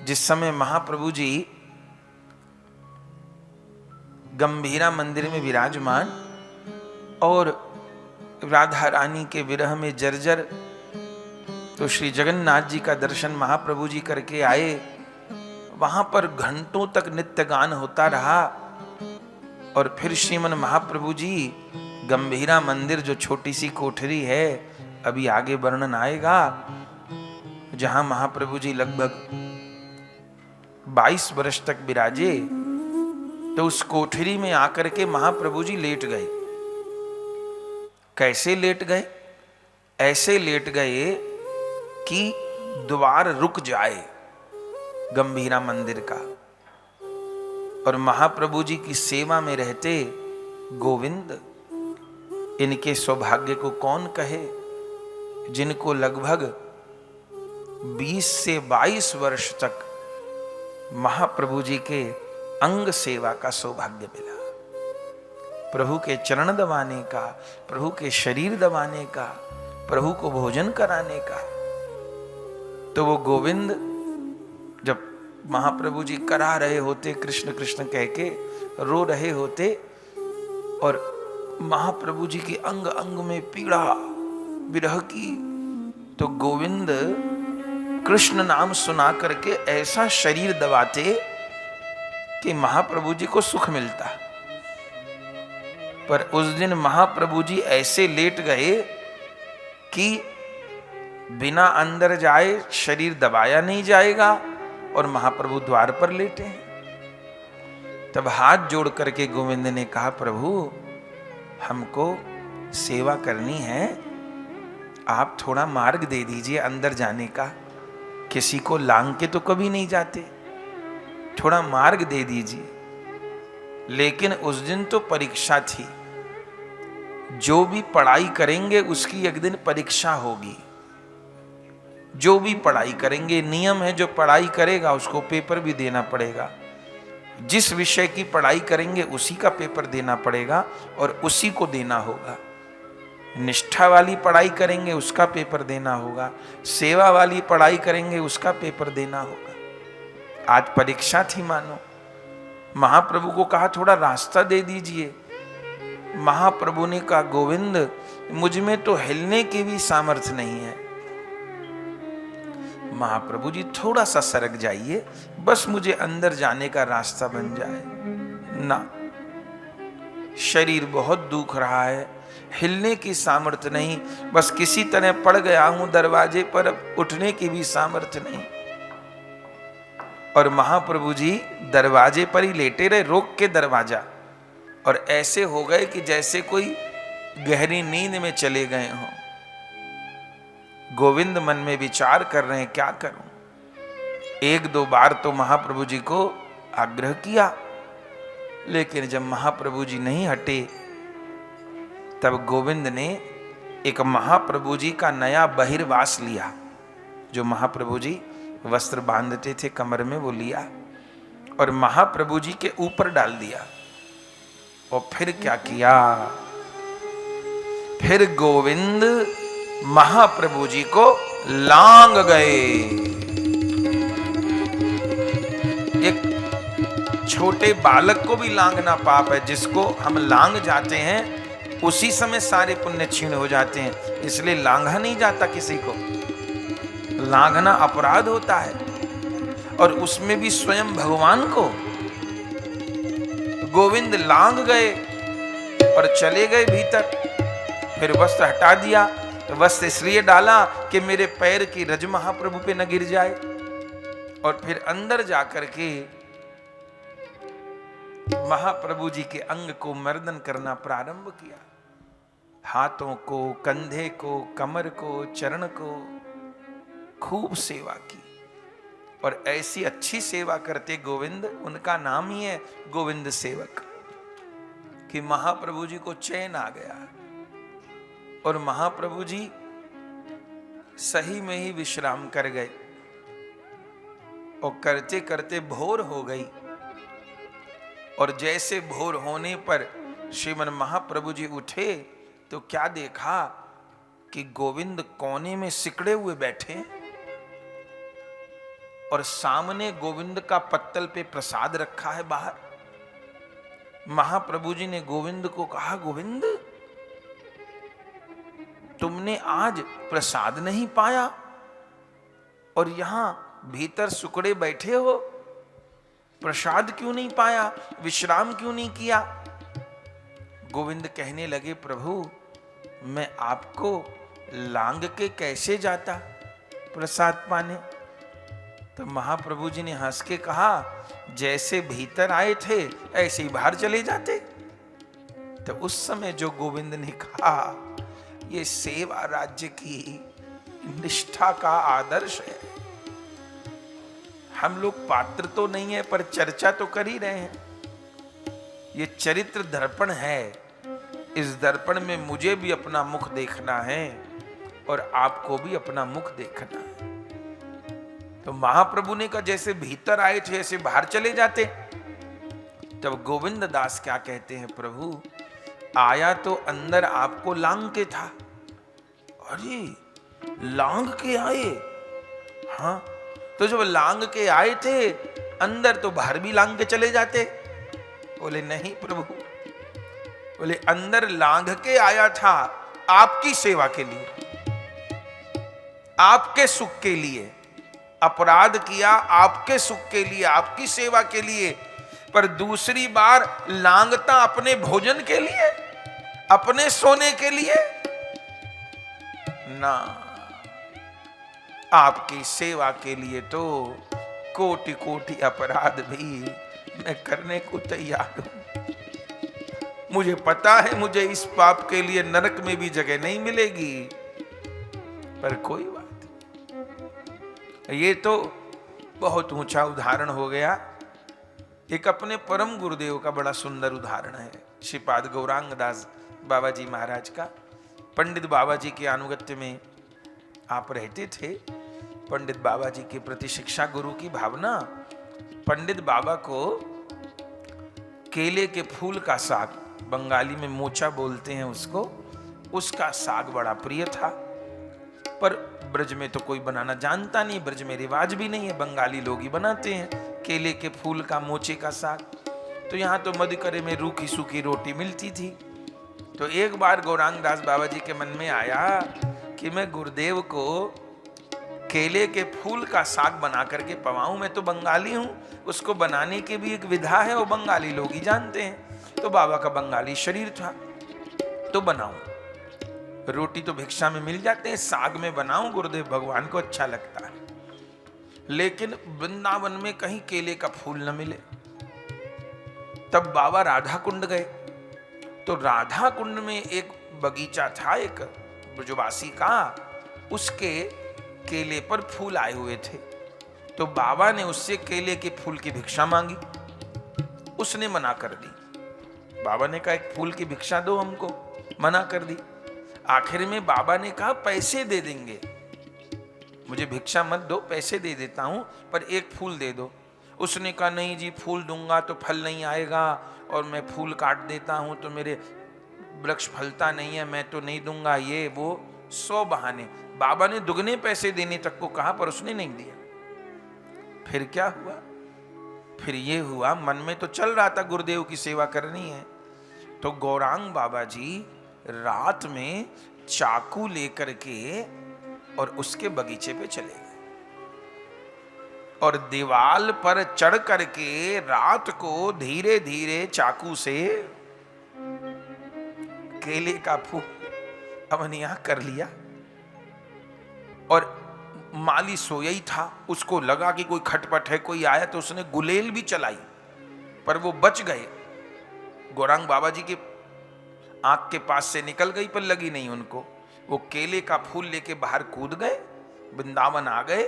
जिस समय महाप्रभु जी गंभीरा मंदिर में विराजमान और राधा रानी के विरह में जर्जर, तो श्री जगन्नाथ जी का दर्शन महाप्रभु जी करके आए। वहां पर घंटों तक नित्य गान होता रहा। और फिर श्रीमन महाप्रभु जी गंभीरा मंदिर, जो छोटी सी कोठरी है, अभी आगे वर्णन आएगा, जहां महाप्रभु जी लगभग 22 वर्ष तक विराजे, तो उस कोठरी में आकर के महाप्रभु जी लेट गए। कैसे लेट गए? ऐसे लेट गए कि द्वार रुक जाए गंभीरा मंदिर का। और महाप्रभु जी की सेवा में रहते गोविंद, इनके सौभाग्य को कौन कहे, जिनको लगभग 20 से 22 वर्ष तक महाप्रभु जी के अंग सेवा का सौभाग्य मिला। प्रभु के चरण दबाने का, प्रभु के शरीर दबाने का, प्रभु को भोजन कराने का। तो वो गोविंद जब महाप्रभु जी करा रहे होते, कृष्ण कृष्ण कह के रो रहे होते, और महाप्रभु जी के अंग अंग में पीड़ा विरह की, तो गोविंद कृष्ण नाम सुना करके ऐसा शरीर दबाते कि महाप्रभु जी को सुख मिलता। पर उस दिन महाप्रभु जी ऐसे लेट गए कि बिना अंदर जाए शरीर दबाया नहीं जाएगा, और महाप्रभु द्वार पर लेटे हैं। तब हाथ जोड़ करके गोविंद ने कहा, प्रभु हमको सेवा करनी है, आप थोड़ा मार्ग दे दीजिए अंदर जाने का। किसी को लांग के तो कभी नहीं जाते, थोड़ा मार्ग दे दीजिए। लेकिन उस दिन तो परीक्षा थी, जो भी पढ़ाई करेंगे उसकी एक दिन परीक्षा होगी। जो भी पढ़ाई करेंगे, नियम है, जो पढ़ाई करेगा उसको पेपर भी देना पड़ेगा। जिस विषय की पढ़ाई करेंगे उसी का पेपर देना पड़ेगा और उसी को देना होगा। निष्ठा वाली पढ़ाई करेंगे उसका पेपर देना होगा, सेवा वाली पढ़ाई करेंगे उसका पेपर देना होगा। आज परीक्षा थी मानो। महाप्रभु को कहा थोड़ा रास्ता दे दीजिए। महाप्रभु ने कहा, गोविंद मुझ में तो हिलने की भी सामर्थ्य नहीं है। महाप्रभु जी थोड़ा सा सरक जाइए, बस मुझे अंदर जाने का रास्ता बन जाए ना। शरीर बहुत दुख रहा है, हिलने की सामर्थ्य नहीं, बस किसी तरह पड़ गया हूं दरवाजे पर, अब उठने की भी सामर्थ्य नहीं। और महाप्रभु जी दरवाजे पर ही लेटे रहे, रोक के दरवाजा, और ऐसे हो गए कि जैसे कोई गहरी नींद में चले गए हों। गोविंद मन में विचार कर रहे हैं, क्या करूं। एक दो बार तो महाप्रभु जी को आग्रह किया, लेकिन जब महाप्रभु जी नहीं हटे, तब गोविंद ने एक महाप्रभु जी का नया बहिर्वास लिया। जो महाप्रभु जी वस्त्र बांधते थे कमर में, वो लिया और महाप्रभु जी के ऊपर डाल दिया। और फिर क्या किया, फिर गोविंद महाप्रभु जी को लांग गए। एक छोटे बालक को भी लांगना पाप है, जिसको हम लांग जाते हैं उसी समय सारे पुण्य क्षीण हो जाते हैं। इसलिए लांघा नहीं जाता, किसी को लांघना अपराध होता है, और उसमें भी स्वयं भगवान को। गोविंद लांग गए और चले गए भीतर। फिर वस्त्र हटा दिया, तो वस्त्र इसलिए डाला कि मेरे पैर की रज महाप्रभु पे न गिर जाए। और फिर अंदर जाकर के महाप्रभु जी के अंग को मर्दन करना प्रारंभ किया। हाथों को, कंधे को, कमर को, चरण को खूब सेवा की। और ऐसी अच्छी सेवा करते गोविंद, उनका नाम ही है गोविंद सेवक, कि महाप्रभु जी को चैन आ गया। और महाप्रभु जी सही में ही विश्राम कर गए। और करते करते भोर हो गई। और जैसे भोर होने पर श्रीमन महाप्रभु जी उठे, तो क्या देखा कि गोविंद कोने में सिकड़े हुए बैठे। और सामने गोविंद का पत्तल पे प्रसाद रखा है बाहर। महाप्रभु जी ने गोविंद को कहा, गोविंद तुमने आज प्रसाद नहीं पाया और यहां भीतर सुकड़े बैठे हो, प्रसाद क्यों नहीं पाया, विश्राम क्यों नहीं किया? गोविंद कहने लगे, प्रभु मैं आपको लांग के कैसे जाता प्रसाद पाने? तो महाप्रभु जी ने हंस के कहा, जैसे भीतर आए थे ऐसे ही बाहर चले जाते। तो उस समय जो गोविंद ने कहा, ये सेवा राज्य की निष्ठा का आदर्श है। हम लोग पात्र तो नहीं है पर चर्चा तो कर ही रहे हैं। ये चरित्र दर्पण है, इस दर्पण में मुझे भी अपना मुख देखना है और आपको भी अपना मुख देखना है। तो महाप्रभु ने कहा, जैसे भीतर आए थे ऐसे बाहर चले जाते। तब गोविंद दास क्या कहते हैं, प्रभु आया तो अंदर आपको लांग के था। अरे लांग के आए? हाँ, तो जब लांग के आए थे अंदर तो बाहर भी लांग के चले जाते। बोले नहीं प्रभु, बोले अंदर लांग के आया था आपकी सेवा के लिए, आपके सुख के लिए। अपराध किया आपके सुख के लिए, आपकी सेवा के लिए, पर दूसरी बार लांगता अपने भोजन के लिए, अपने सोने के लिए ना, आपकी सेवा के लिए तो कोटि कोटि अपराध भी मैं करने को तैयार हूं। मुझे पता है मुझे इस पाप के लिए नरक में भी जगह नहीं मिलेगी, पर कोई बात। ये तो बहुत ऊंचा उदाहरण हो गया। एक अपने परम गुरुदेव का बड़ा सुंदर उदाहरण है, श्रीपाद गौरांग दास बाबा जी महाराज का। पंडित बाबा जी के अनुगत्य में आप रहते थे। पंडित बाबा जी के प्रति शिक्षा गुरु की भावना। पंडित बाबा को केले के फूल का साग, बंगाली में मोचा बोलते हैं उसको, उसका साग बड़ा प्रिय था। पर ब्रज में तो कोई बनाना जानता नहीं, ब्रज में रिवाज भी नहीं है, बंगाली लोग ही बनाते हैं केले के फूल का मोचे का साग। तो यहाँ तो मधुकरे में रूखी सूखी रोटी मिलती थी। तो एक बार गौरांग दास बाबा जी के मन में आया कि मैं गुरुदेव को केले के फूल का साग बना करके पवाऊं। मैं तो बंगाली हूं, उसको बनाने की भी एक विधा है, वो बंगाली लोग ही जानते हैं। तो बाबा का बंगाली शरीर था, तो बनाऊं। रोटी तो भिक्षा में मिल जाते हैं, साग में बनाऊं, गुरुदेव भगवान को अच्छा लगता है। लेकिन वृंदावन में कहीं केले का फूल न मिले। तब बाबा राधा कुंड गए। तो राधा कुंड में एक बगीचा था एक ब्रजवासी का, उसके केले पर फूल आए हुए थे। तो बाबा ने उससे केले के फूल की भिक्षा मांगी, उसने मना कर दी। बाबा ने कहा एक फूल की भिक्षा दो हमको, मना कर दी। आखिर में बाबा ने कहा पैसे दे देंगे, मुझे भिक्षा मत दो, पैसे दे देता हूं, पर एक फूल दे दो। उसने कहा नहीं जी, फूल दूंगा तो फल नहीं आएगा, और मैं फूल काट देता हूं तो मेरे वृक्ष फलता नहीं है, मैं तो नहीं दूंगा। ये वो 100 बहाने। बाबा ने दुगने पैसे देने तक को कहा, पर उसने नहीं दिया। फिर क्या हुआ? फिर ये हुआ, मन में तो चल रहा था गुरुदेव की सेवा करनी है। तो गौरांग बाबा जी रात में चाकू लेकर के और उसके बगीचे पे चले गए, और दीवाल पर चढ़ करके रात को धीरे धीरे चाकू से केले का फूल अवनिया कर लिया। और माली सोया ही था, उसको लगा कि कोई खटपट है, कोई आया, तो उसने गुलेल भी चलाई, पर वो बच गए। गौरांग बाबा जी के आंख के पास से निकल गई, पर लगी नहीं उनको। वो केले का फूल लेके बाहर कूद गए, वृंदावन आ गए,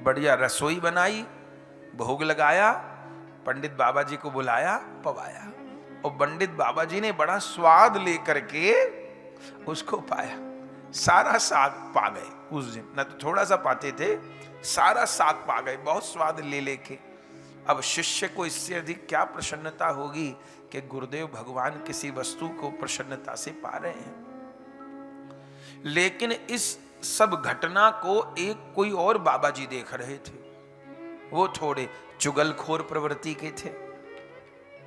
बढ़िया रसोई बनाई, भोग लगाया, पंडित बाबा जी को बुलाया, पवाया, और पंडित बाबा जी ने बड़ा स्वाद लेकर के उसको पाया। सारा साग पा गए उस दिन, न तो थोड़ा सा पाते थे, सारा साग पा गए, बहुत स्वाद ले लेके। अब शिष्य को इससे अधिक क्या प्रसन्नता होगी कि गुरुदेव भगवान किसी वस्तु को प्रसन्नता से पा रहे हैं। लेकिन इस सब घटना को एक कोई और बाबा जी देख रहे थे। वो थोड़े चुगलखोर प्रवृत्ति के थे,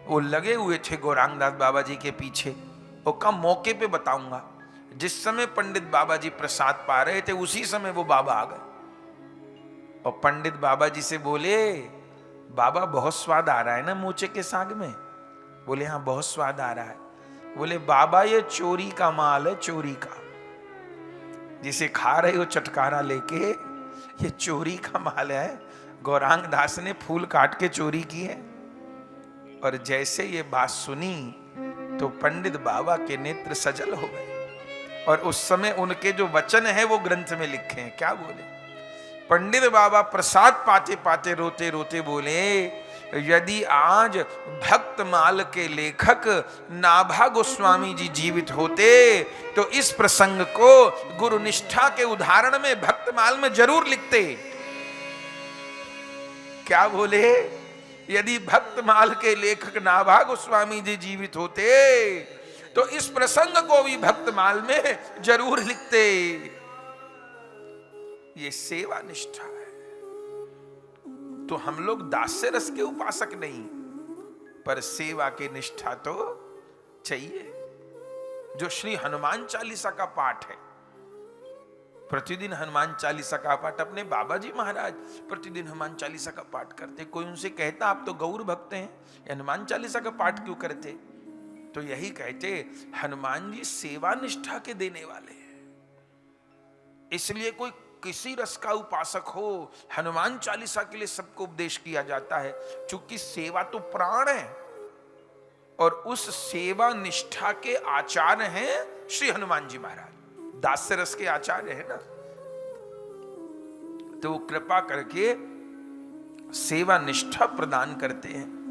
वो लगे हुए थे गौरांगदास बाबा जी के पीछे। वो कम मौके पे बताऊंगा, जिस समय पंडित बाबा जी प्रसाद पा रहे थे उसी समय वो बाबा आ गए और पंडित बाबा जी से बोले, बाबा बहुत स्वाद आ रहा है ना मोचे के साग में? बोले हाँ बहुत स्वाद आ रहा है। बोले बाबा ये चोरी का माल है, चोरी का, जिसे खा रहे हो चटकारा लेके, ये चोरी का माल है। गौरांग दास ने फूल काट के चोरी की है। और जैसे ये बात सुनी तो पंडित बाबा के नेत्र सजल हो गए और उस समय उनके जो वचन है वो ग्रंथ में लिखे हैं। क्या बोले? पंडित बाबा प्रसाद पाते पाते रोते रोते बोले, यदि आज भक्त माल के लेखक नाभा गोस्वामी जी जीवित होते तो इस प्रसंग को गुरु निष्ठा के उदाहरण में भक्त माल में जरूर लिखते। क्या बोले? यदि भक्त माल के लेखक नाभा गोस्वामी जी जीवित होते तो इस प्रसंग को भी भक्त माल में जरूर लिखते। ये सेवा निष्ठा है। तो हम लोग दास्य रस के उपासक नहीं, पर सेवा की निष्ठा तो चाहिए। जो श्री हनुमान चालीसा का पाठ है, प्रतिदिन हनुमान चालीसा का पाठ, अपने बाबा जी महाराज प्रतिदिन हनुमान चालीसा का पाठ करते। कोई उनसे कहता आप तो गौर भक्त हैं, हनुमान चालीसा का पाठ क्यों करते? तो यही कहते, हनुमान जी सेवा निष्ठा के देने वाले हैं। इसलिए कोई किसी रस का उपासक हो, हनुमान चालीसा के लिए सबको उपदेश किया जाता है, क्योंकि सेवा तो प्राण है और उस सेवा निष्ठा के आचार्य हैं श्री हनुमान जी महाराज, दास्य रस के आचार्य है ना। तो वो कृपा करके सेवा निष्ठा प्रदान करते हैं।